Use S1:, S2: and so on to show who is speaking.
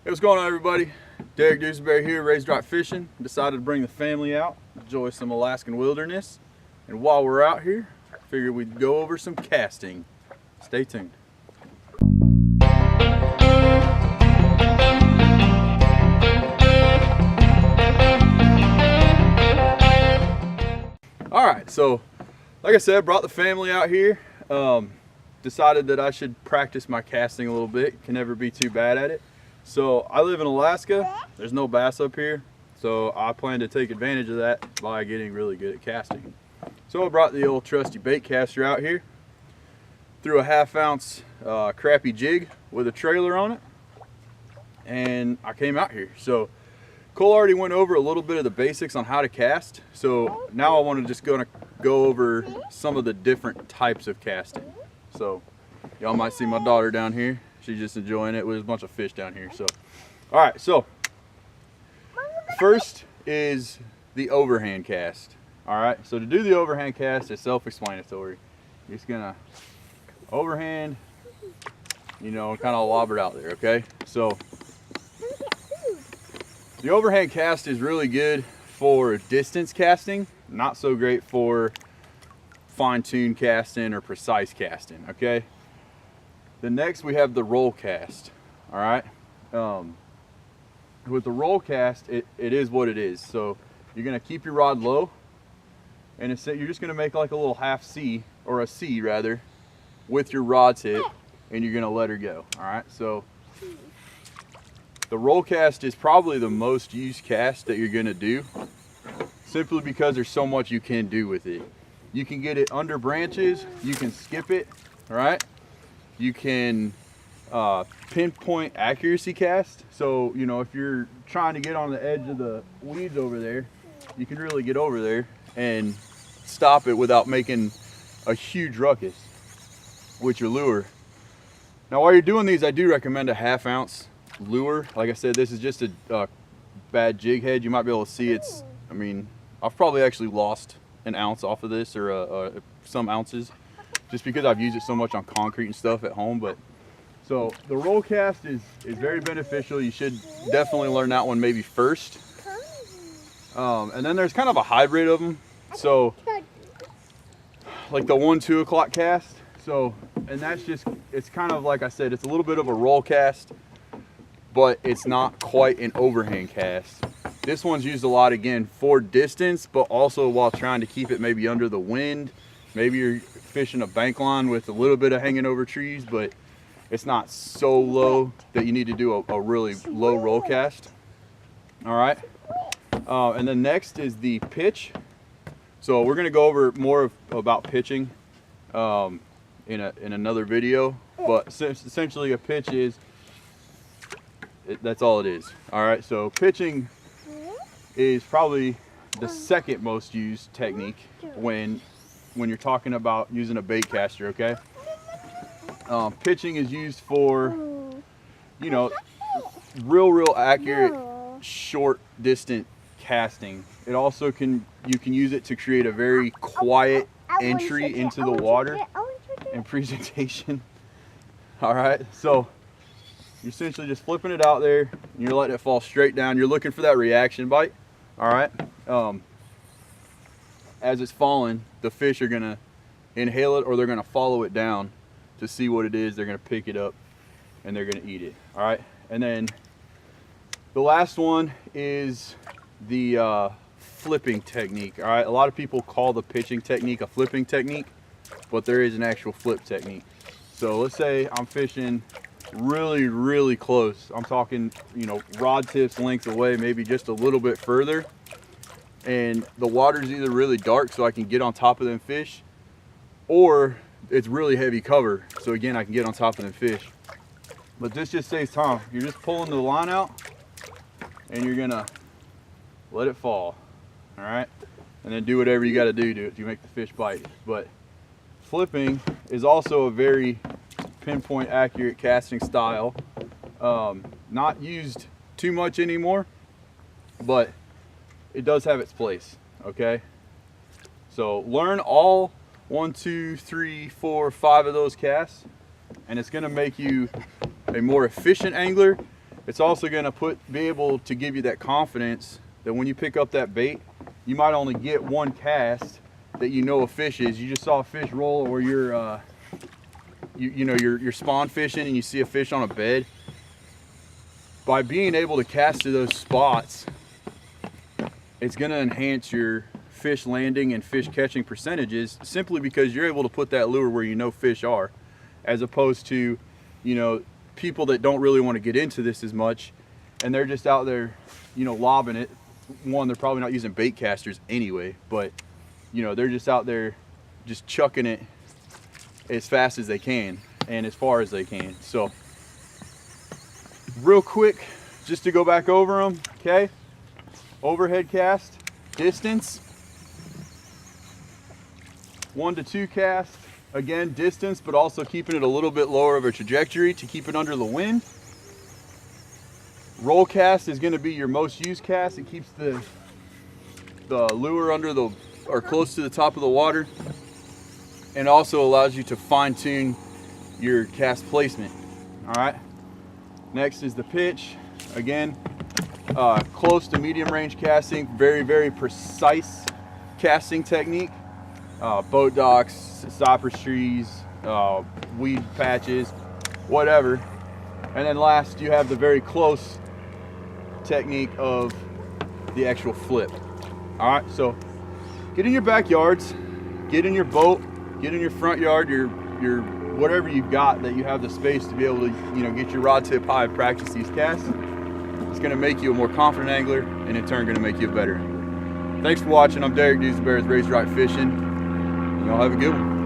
S1: Hey, what's going on, everybody? Derek Duesenberry here, Raised Drop Fishing. Decided to bring the family out, enjoy some Alaskan wilderness. And while we're out here, I figured we'd go over some casting. Stay tuned. Alright, so like I said, brought the family out here. Decided that I should practice my casting a little bit. Can never be too bad at it. So I live in Alaska. There's no bass up here, so I plan to take advantage of that by getting really good at casting. So I brought the old trusty bait caster out here, threw a 1/2 ounce crappie jig with a trailer on it, and I came out here. So Cole already went over a little bit of the basics on how to cast, so now I want to just go over some of the different types of casting. So y'all might see my daughter down here. She's just enjoying it. There's a bunch of fish down here. So, all right. So first is the overhand cast. All right. So to do the overhand cast is self-explanatory. You're just gonna overhand, you know, kind of lob it out there. Okay. So the overhand cast is really good for distance casting. Not so great for fine-tuned casting or precise casting. Okay. The next we have the roll cast. All right. With the roll cast, it is what it is. So you're gonna keep your rod low, and you're just gonna make like a little half C, or a C rather, with your rod tip, and you're gonna let her go. All right. So the roll cast is probably the most used cast that you're gonna do, simply because there's so much you can do with it. You can get it under branches. You can skip it. All right. You can pinpoint accuracy cast. So, you know, if you're trying to get on the edge of the weeds over there, you can really get over there and stop it without making a huge ruckus with your lure. Now, while you're doing these, I do recommend a 1/2 ounce lure. Like I said, this is just a bad jig head. You might be able to see I mean, I've probably actually lost an ounce off of this, or some ounces, just because I've used it so much on concrete and stuff at home. But so the roll cast is very beneficial. You should definitely learn that one maybe first. And then there's kind of a hybrid of them. So like the 1-2 o'clock cast. So, and that's just, it's kind of like I said, it's a little bit of a roll cast, but it's not quite an overhand cast. This one's used a lot, again, for distance, but also while trying to keep it maybe under the wind. Maybe you're fishing a bank line with a little bit of hanging over trees, but it's not so low that you need to do a really low roll cast. All right. And then next is the pitch. So we're going to go over more about pitching in another video, but essentially a pitch is, that's all it is. All right. So pitching is probably the second most used technique when you're talking about using a bait caster. Okay. Pitching is used for, you know, real accurate short distant casting. It also you can use it to create a very quiet entry into the water and presentation. All right. So you're essentially just flipping it out there and you're letting it fall straight down. You're looking for that reaction bite. All right. As it's falling, the fish are gonna inhale it, or they're gonna follow it down to see what it is. They're gonna pick it up and they're gonna eat it. All right. And then the last one is the flipping technique. All right. A lot of people call the pitching technique a flipping technique, but there is an actual flip technique. So let's say I'm fishing really close. I'm talking, you know, rod tips length away, maybe just a little bit further, and the water's either really dark so I can get on top of them fish, or it's really heavy cover, so again I can get on top of them fish. But this just saves time. You're just pulling the line out and you're gonna let it fall. All right, and then do whatever you got to do to make the fish bite. But flipping is also a very pinpoint accurate casting style. Not used too much anymore, but it does have its place. Okay, so learn all 1, 2, 3, 4, 5 of those casts, and it's going to make you a more efficient angler. It's also gonna be able to give you that confidence that when you pick up that bait, you might only get one cast that you know a fish is. You just saw a fish roll, or you're you're spawn fishing and you see a fish on a bed. By being able to cast to those spots, it's going to enhance your fish landing and fish catching percentages, simply because you're able to put that lure where you know fish are, as opposed to, you know, people that don't really want to get into this as much and they're just out there, you know, lobbing it. One, they're probably not using bait casters anyway, but you know, they're just out there just chucking it as fast as they can and as far as they can. So real quick, just to go back over them, okay? Overhead cast, distance, 1 to 2 cast, again distance, but also keeping it a little bit lower of a trajectory to keep it under the wind. Roll cast is going to be your most used cast. It keeps the lure under the, or close to the top of the water, and also allows you to fine tune your cast placement. All right. Next is the pitch. Again, close to medium range casting, very, very precise casting technique. Boat docks, cypress trees, weed patches, whatever. And then last, you have the very close technique of the actual flip. All right, so get in your backyards, get in your boat, get in your front yard, your whatever you've got that you have the space to be able to, you know, get your rod tip high and practice these casts. It's going to make you a more confident angler, and in turn going to make you a better angler. Thanks for watching. I'm Derek, Dudes and Bears, Raised Right Fishing. Y'all have a good one.